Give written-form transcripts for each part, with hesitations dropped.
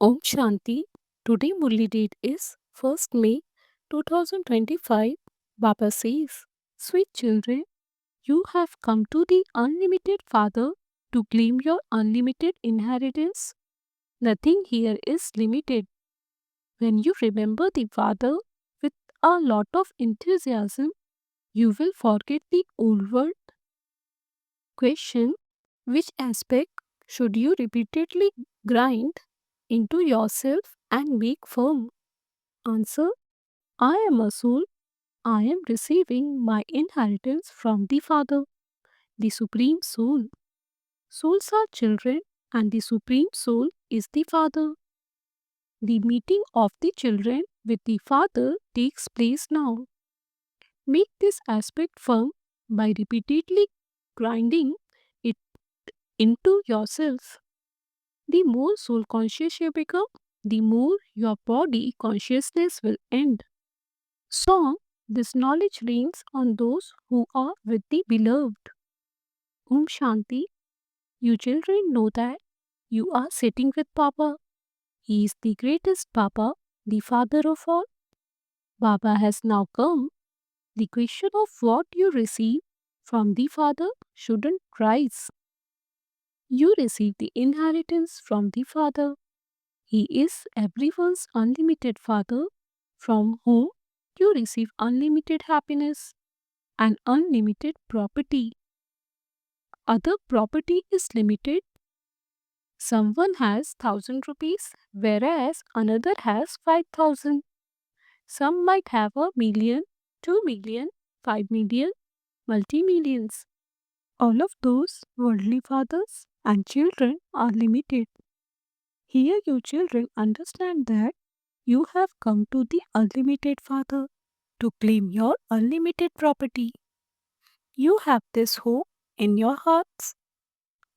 Om Shanti. Today Murli date is 1st May 2025. Baba says, Sweet children, you have come to the unlimited Father to claim your unlimited inheritance. Nothing here is limited. When you remember the Father with a lot of enthusiasm, you will forget the old world. Question: which aspect should you repeatedly grind into yourself and make firm? Answer: I am a soul. I am receiving my inheritance from the Father, the Supreme Soul. Souls are children, and the Supreme Soul is the Father. The meeting of the children with the Father takes place now. Make this aspect firm by repeatedly grinding it into yourself. The more soul conscious you become, the more your body consciousness will end. So, this knowledge reigns on those who are with the beloved. Om Shanti. You children know that you are sitting with Baba. He is the greatest Baba, the father of all. Baba has now come. The question of what you receive from the Father shouldn't rise. You receive the inheritance from the Father. He is everyone's unlimited Father, from whom you receive unlimited happiness and unlimited property. Other property is limited. Someone has 1,000 rupees, whereas another has 5,000. Some might have 1 million, 2 million, 5 million, multi-millions. All of those worldly fathers and children are limited. Here you children understand that you have come to the unlimited Father to claim your unlimited property. You have this hope in your hearts.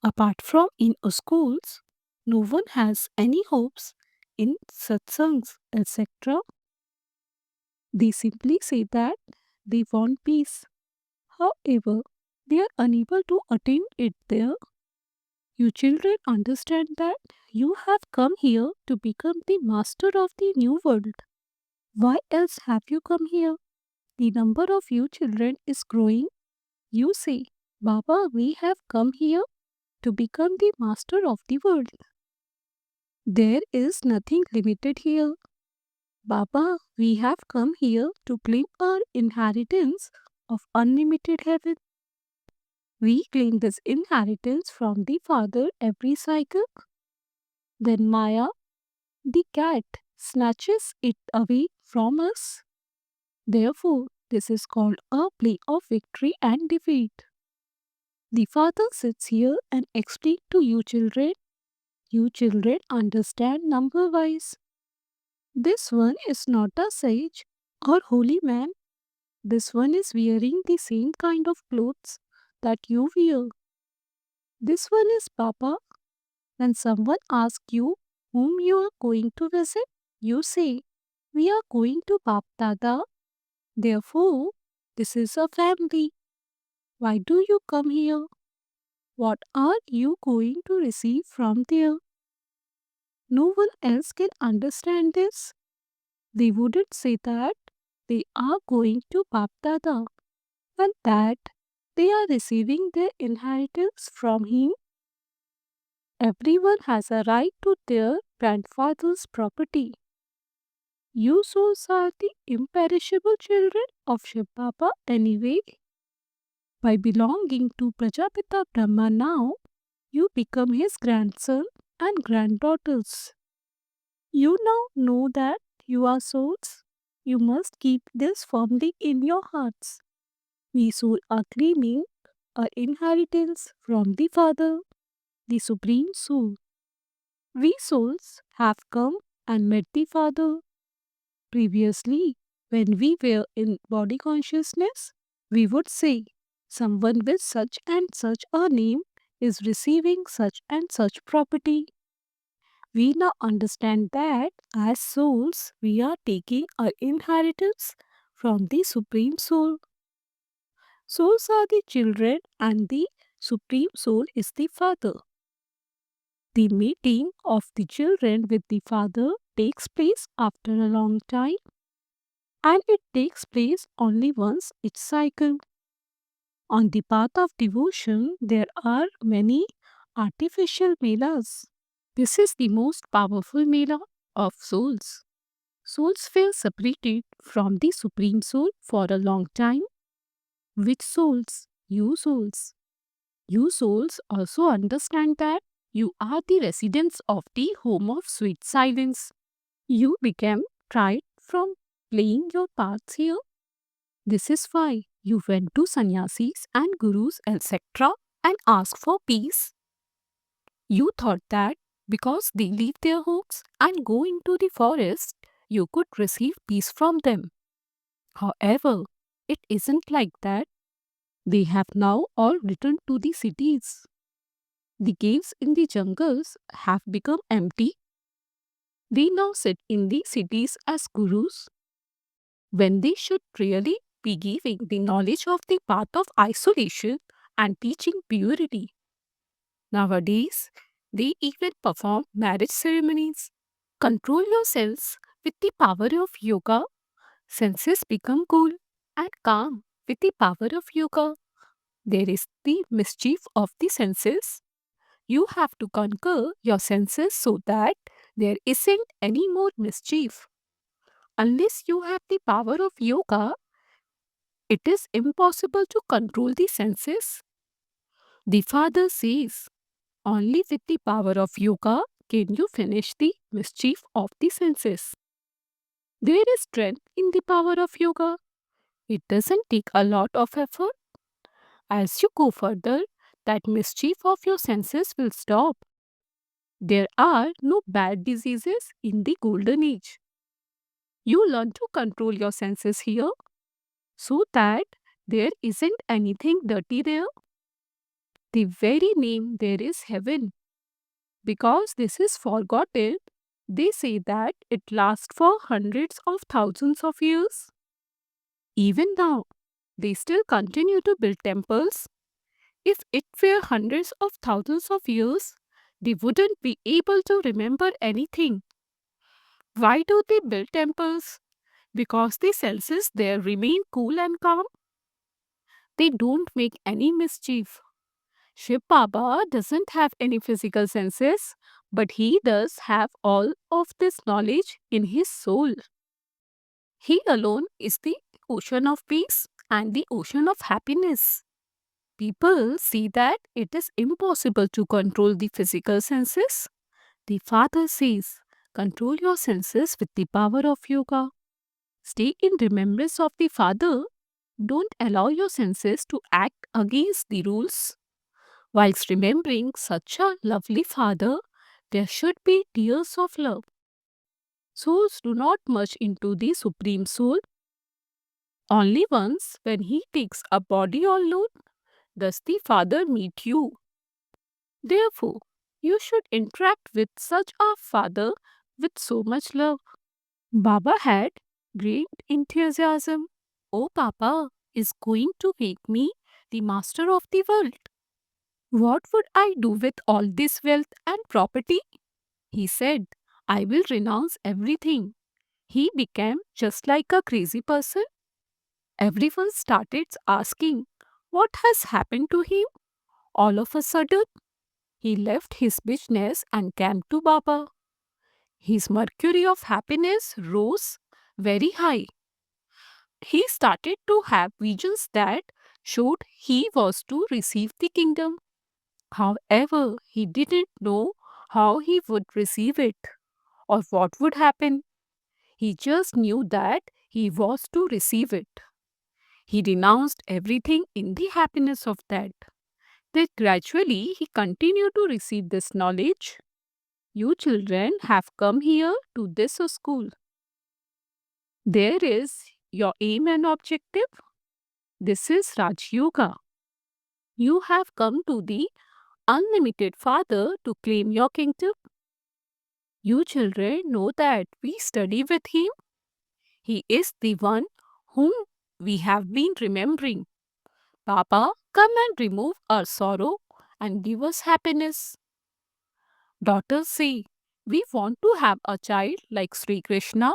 Apart from in schools, no one has any hopes in satsangs, etc. They simply say that they want peace. However, they are unable to attain it there. You children understand that you have come here to become the master of the new world. Why else have you come here? The number of you children is growing. You say, Baba, we have come here to become the master of the world. There is nothing limited here. Baba, we have come here to claim our inheritance of unlimited heaven. We claim this inheritance from the Father every cycle. Then Maya, the cat, snatches it away from us. Therefore, this is called a play of victory and defeat. The Father sits here and explains to you children. You children understand number wise. This one is not a sage or holy man. This one is wearing the same kind of clothes that you wear. This one is Papa. When someone asks you whom you are going to visit, you say, we are going to Bap Dada. Therefore, this is a family. Why do you come here? What are you going to receive from there? No one else can understand this. They wouldn't say that they are going to Bap Dada and that they are receiving their inheritance from him. Everyone has a right to their grandfather's property. You souls are the imperishable children of Shiv Baba anyway. By belonging to Prajapita Brahma now, you become his grandson and granddaughters. You now know that you are souls. You must keep this firmly in your hearts. We souls are claiming our inheritance from the Father, the Supreme Soul. We souls have come and met the Father. Previously, when we were in body consciousness, we would say, someone with such and such a name is receiving such and such property. We now understand that as souls, we are taking our inheritance from the Supreme Soul. Souls are the children, and the Supreme Soul is the Father. The meeting of the children with the father takes place after a long time, and it takes place only once each cycle. On the path of devotion, there are many artificial melas. This is the most powerful mela of souls. Souls feel separated from the Supreme Soul for a long time. Which souls? You souls. You souls also understand that you are the residents of the home of sweet silence. You became tired from playing your parts here. This is why you went to sannyasis and gurus, etc., and asked for peace. You thought that because they leave their homes and go into the forest, you could receive peace from them. However, it isn't like that. They have now all returned to the cities. The caves in the jungles have become empty. They now sit in the cities as gurus when they should really be giving the knowledge of the path of isolation and teaching purity. Nowadays, they even perform marriage ceremonies. Control yourselves with the power of yoga. Senses become cool and calm with the power of yoga. There is the mischief of the senses. You have to conquer your senses so that there isn't any more mischief. Unless you have the power of yoga, it is impossible to control the senses. The father says, only with the power of yoga can you finish the mischief of the senses. There is strength in the power of yoga. It doesn't take a lot of effort. As you go further, that mischief of your senses will stop. There are no bad diseases in the golden age. You learn to control your senses here so that there isn't anything dirty there. The very name there is heaven. Because this is forgotten, they say that it lasts for hundreds of thousands of years. Even now, they still continue to build temples. If it were hundreds of thousands of years, they wouldn't be able to remember anything. Why do they build temples? Because the senses there remain cool and calm. They don't make any mischief. Shiv Baba doesn't have any physical senses, but he does have all of this knowledge in his soul. He alone is the ocean of peace and the ocean of happiness. People see that it is impossible to control the physical senses. The Father says, control your senses with the power of yoga. Stay in remembrance of the Father. Don't allow your senses to act against the rules. Whilst remembering such a lovely Father, there should be tears of love. Souls do not merge into the Supreme Soul. Only once, when He takes a body alone, does the Father meet you. Therefore, you should interact with such a Father with so much love. Baba had great enthusiasm. Oh, Papa is going to make me the master of the world. What would I do with all this wealth and property? He said, I will renounce everything. He became just like a crazy person. Everyone started asking, what has happened to him? All of a sudden, he left his business and came to Baba. His mercury of happiness rose very high. He started to have visions that showed he was to receive the kingdom. However, he didn't know how he would receive it or what would happen. He just knew that he was to receive it. He renounced everything in the happiness of that. Then gradually he continued to receive this knowledge. You children have come here to this school. There is your aim and objective. This is Raj Yoga. You have come to the unlimited Father to claim your kingdom. You children know that we study with Him. He is the one whom we have been remembering. Papa, come and remove our sorrow and give us happiness. Daughters say, we want to have a child like Sri Krishna.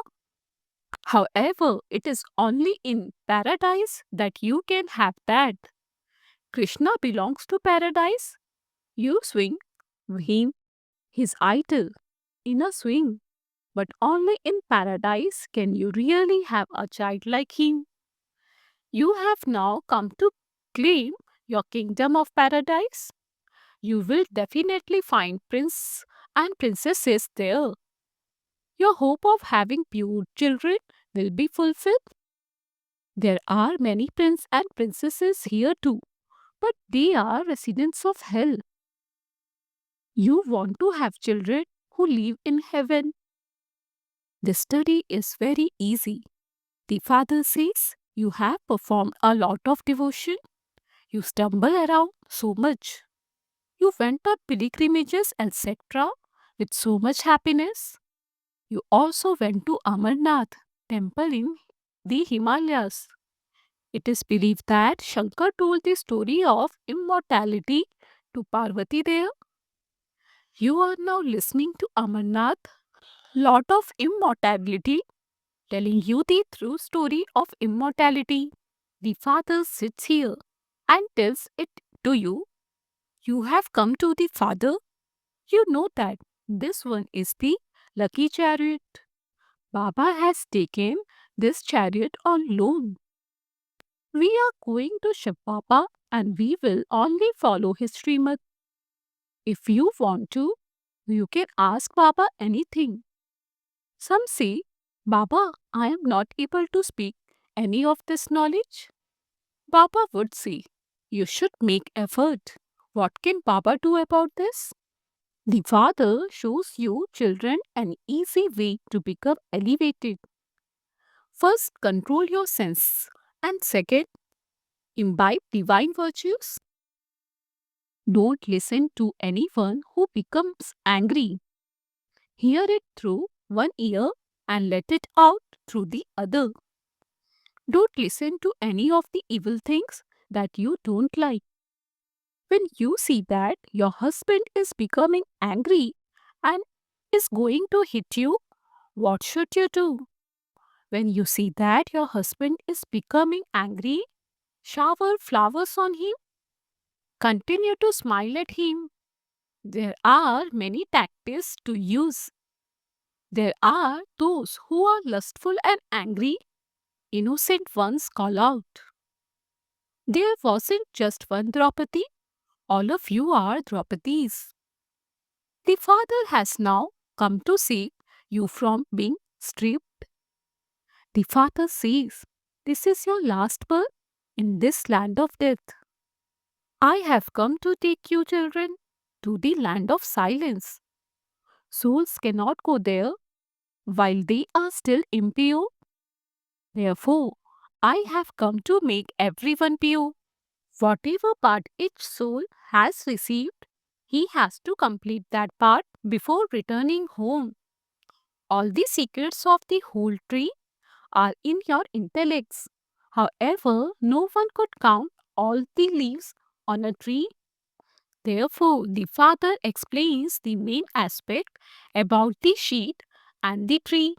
However, it is only in paradise that you can have that. Krishna belongs to paradise. You swing him, his idol, in a swing. But only in paradise can you really have a child like him. You have now come to claim your kingdom of paradise. You will definitely find prince and princesses there. Your hope of having pure children will be fulfilled. There are many prince and princesses here too, but they are residents of hell. You want to have children who live in heaven. The study is very easy. The father says, you have performed a lot of devotion. You stumble around so much. You went on pilgrimages, etc., with so much happiness. You also went to Amarnath temple in the Himalayas. It is believed that Shankar told the story of immortality to Parvati there. You are now listening to Amarnath, lot of immortality, telling you the true story of immortality. The father sits here and tells it to you. You have come to the father. You know that this one is the lucky chariot. Baba has taken this chariot on loan. We are going to Shiv Baba and we will only follow his Srimad. If you want to, you can ask Baba anything. Some say, Baba, I am not able to speak any of this knowledge. Baba would say, you should make effort. What can Baba do about this? The Father shows you children an easy way to become elevated. First, control your sense, and second, imbibe divine virtues. Don't listen to anyone who becomes angry. Hear it through one ear and let it out through the other. Don't listen to any of the evil things that you don't like. When you see that your husband is becoming angry and is going to hit you, what should you do? When you see that your husband is becoming angry, shower flowers on him. Continue to smile at him. There are many tactics to use. There are those who are lustful and angry. Innocent ones call out. There wasn't just one Draupadi. All of you are Draupadis. The father has now come to save you from being stripped. The father says, this is your last birth in this land of death. I have come to take you, children, to the land of silence. Souls cannot go there while they are still impure. Therefore, I have come to make everyone pure. Whatever part each soul has received, he has to complete that part before returning home. All the secrets of the whole tree are in your intellects. However, no one could count all the leaves on a tree. Therefore, the father explains the main aspect about the sheet and the tree.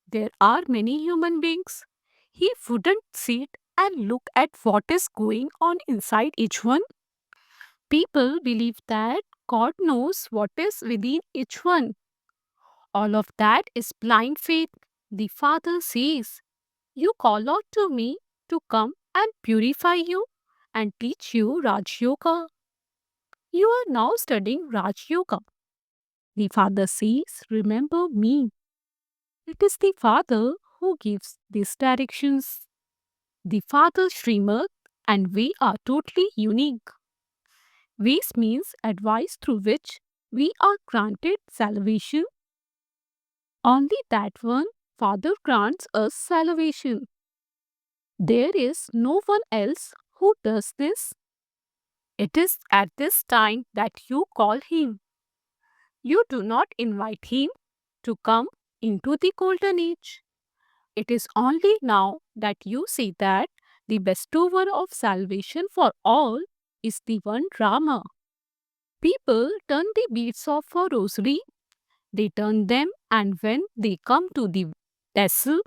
There are many human beings. He wouldn't sit and look at what is going on inside each one. People believe that God knows what is within each one. All of that is blind faith. The Father says, you call out to me to come and purify you and teach you Raj Yoga. You are now studying Raj Yoga. The Father says, remember me. It is the Father who gives these directions. The Father Srimad and we are totally unique. Ways means advice through which we are granted salvation. Only that one Father grants us salvation. There is no one else who does this. It is at this time that you call him. You do not invite him to come into the golden age. It is only now that you see that the bestower of salvation for all is the one Rama. People turn the beads of a rosary, they turn them, and when they come to the tassel,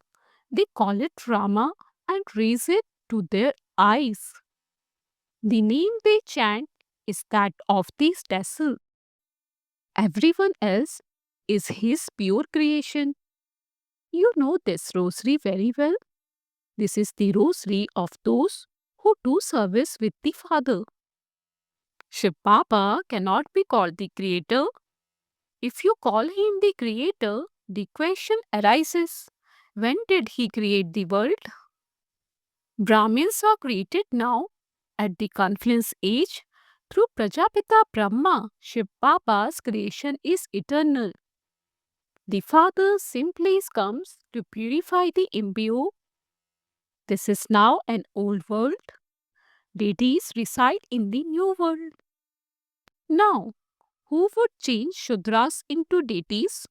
they call it Rama and raise it to their eyes. The name they chant is that of the tassel. Everyone else is his pure creation. You know this rosary very well. This is the rosary of those who do service with the Father. Shiv Baba cannot be called the creator. If you call him the creator, the question arises, when did he create the world? Brahmins are created now at the confluence age through Prajapita Brahma. Shiv Baba's creation is eternal. The Father simply comes to purify the impure. This is now an old world. Deities reside in the new world. Now, who would change Shudras into deities?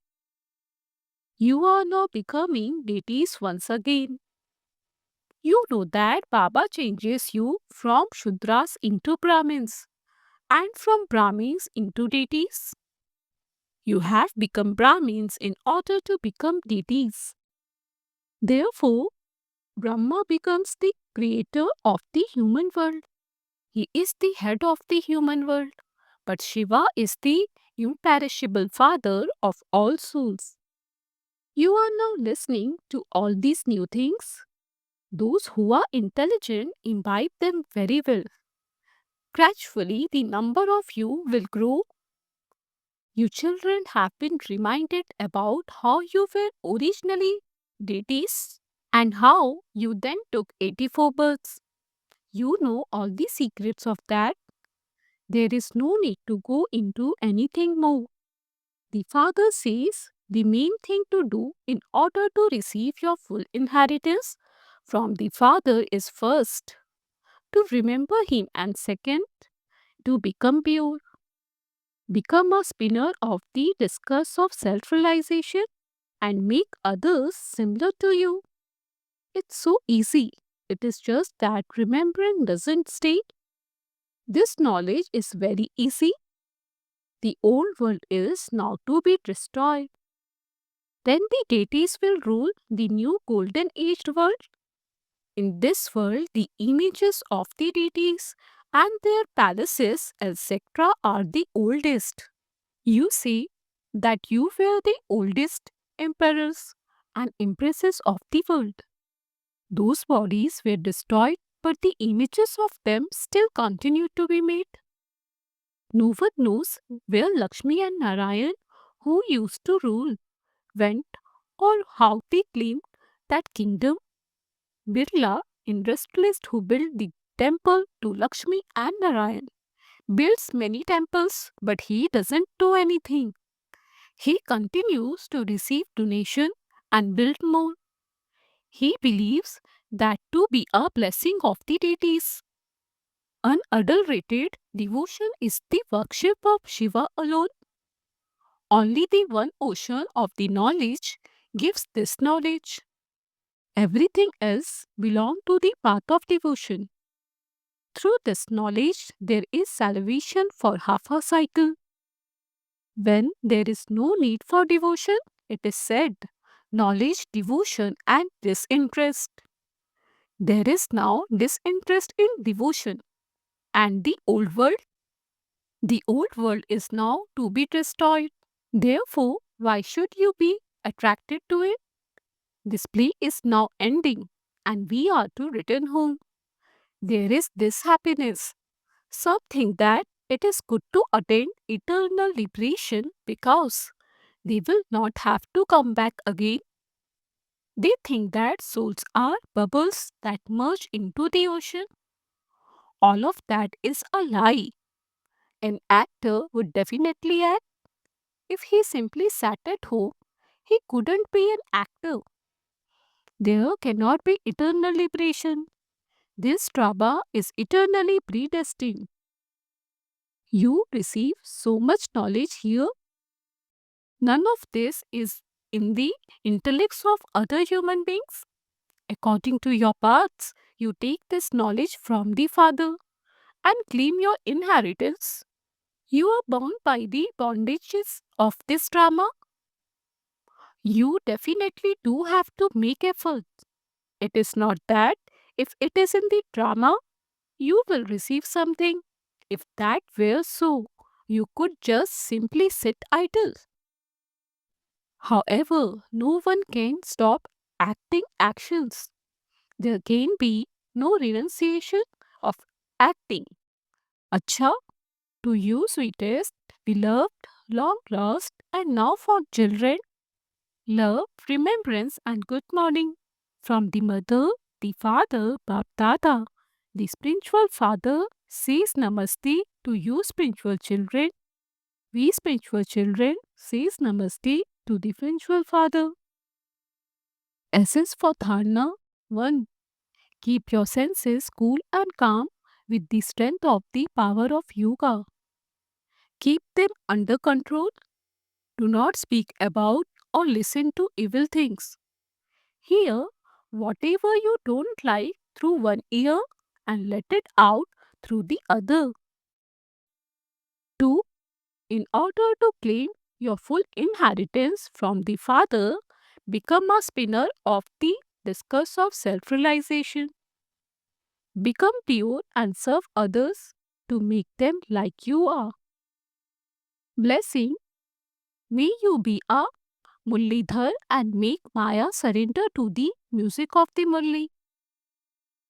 You are now becoming deities once again. You know that Baba changes you from Shudras into Brahmins and from Brahmins into deities. You have become Brahmins in order to become deities. Therefore, Brahma becomes the creator of the human world. He is the head of the human world. But Shiva is the imperishable father of all souls. You are now listening to all these new things. Those who are intelligent imbibe them very well. Gradually, the number of you will grow. You children have been reminded about how you were originally deities and how you then took 84 births. You know all the secrets of that. There is no need to go into anything more. The Father says the main thing to do in order to receive your full inheritance from the Father is first to remember Him and second to become pure. Become a spinner of the discus of self realization and make others similar to you. It's so easy. It is just that remembering doesn't stay. This knowledge is very easy. The old world is now to be destroyed. Then the deities will rule the new golden aged world. In this world, the images of the deities and their palaces, etc., are the oldest. You say that you were the oldest emperors and empresses of the world. Those bodies were destroyed, but the images of them still continue to be made. No one knows where Lakshmi and Narayan, who used to rule, went or how they claimed that kingdom. Birla, industrialist who built the temple to Lakshmi and Narayan, builds many temples, but he doesn't do anything. He continues to receive donation and build more. He believes that to be a blessing of the deities. Unadulterated devotion is the worship of Shiva alone. Only the one ocean of the knowledge gives this knowledge. Everything else belongs to the path of devotion. Through this knowledge, there is salvation for half a cycle. When there is no need for devotion, it is said, knowledge, devotion, and disinterest. There is now disinterest in devotion. And the old world is now to be destroyed. Therefore, why should you be attracted to it? This play is now ending, and we are to return home. There is this happiness. Some think that it is good to attain eternal liberation because they will not have to come back again. They think that souls are bubbles that merge into the ocean. All of that is a lie. An actor would definitely act. If he simply sat at home, he couldn't be an actor. There cannot be eternal liberation. This drama is eternally predestined. You receive so much knowledge here. None of this is in the intellects of other human beings. According to your paths, you take this knowledge from the Father and claim your inheritance. You are bound by the bondages of this drama. You definitely do have to make efforts. It is not that if it is in the drama, you will receive something. If that were so, you could just simply sit idle. However, no one can stop acting actions. There can be no renunciation of acting. Acha, to you, sweetest, beloved, long lost, and now for children, love, remembrance, and good morning. From the mother, the father, Bap Dada, the spiritual father says namaste to you, spiritual children. We spiritual children says namaste to the spiritual father. Essence for Dharna 1. Keep your senses cool and calm with the strength of the power of yoga. Keep them under control. Do not speak about or listen to evil things. Hear whatever you don't like through one ear and let it out through the other. 2. In order to claim your full inheritance from the Father, become a spinner of the discourse of self realization. Become pure and serve others to make them like you are. Blessing, may you be a Mullidhar and make Maya surrender to the music of the Mulli.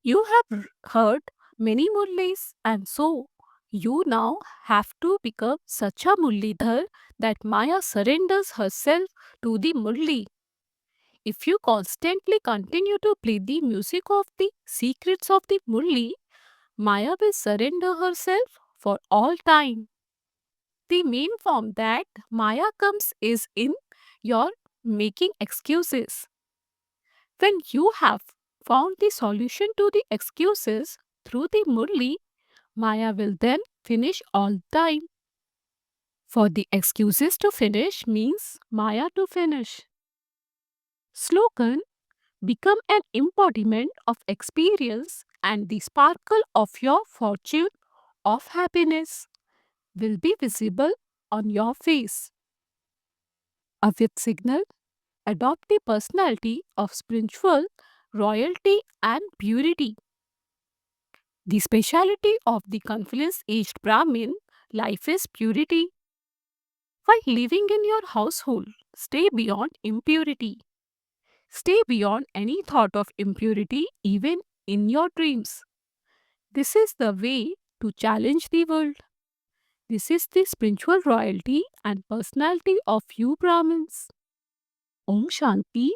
You have heard many Mullis, and so you now have to become such a Mullidhar that Maya surrenders herself to the Mulli. If you constantly continue to play the music of the secrets of the Mulli, Maya will surrender herself for all time. The main form that Maya comes is in your making excuses. When you have found the solution to the excuses through the Murli, Maya will then finish all time. For the excuses to finish means Maya to finish. Slogan, become an embodiment of experience and the sparkle of your fortune of happiness will be visible on your face. Avyat signal, adopt the personality of spiritual royalty and purity. The speciality of the confluence aged Brahmin life is purity. While living in your household, stay beyond impurity. Stay beyond any thought of impurity, even in your dreams. This is the way to challenge the world. This is the spiritual royalty and personality of you Brahmins. Om Shanti.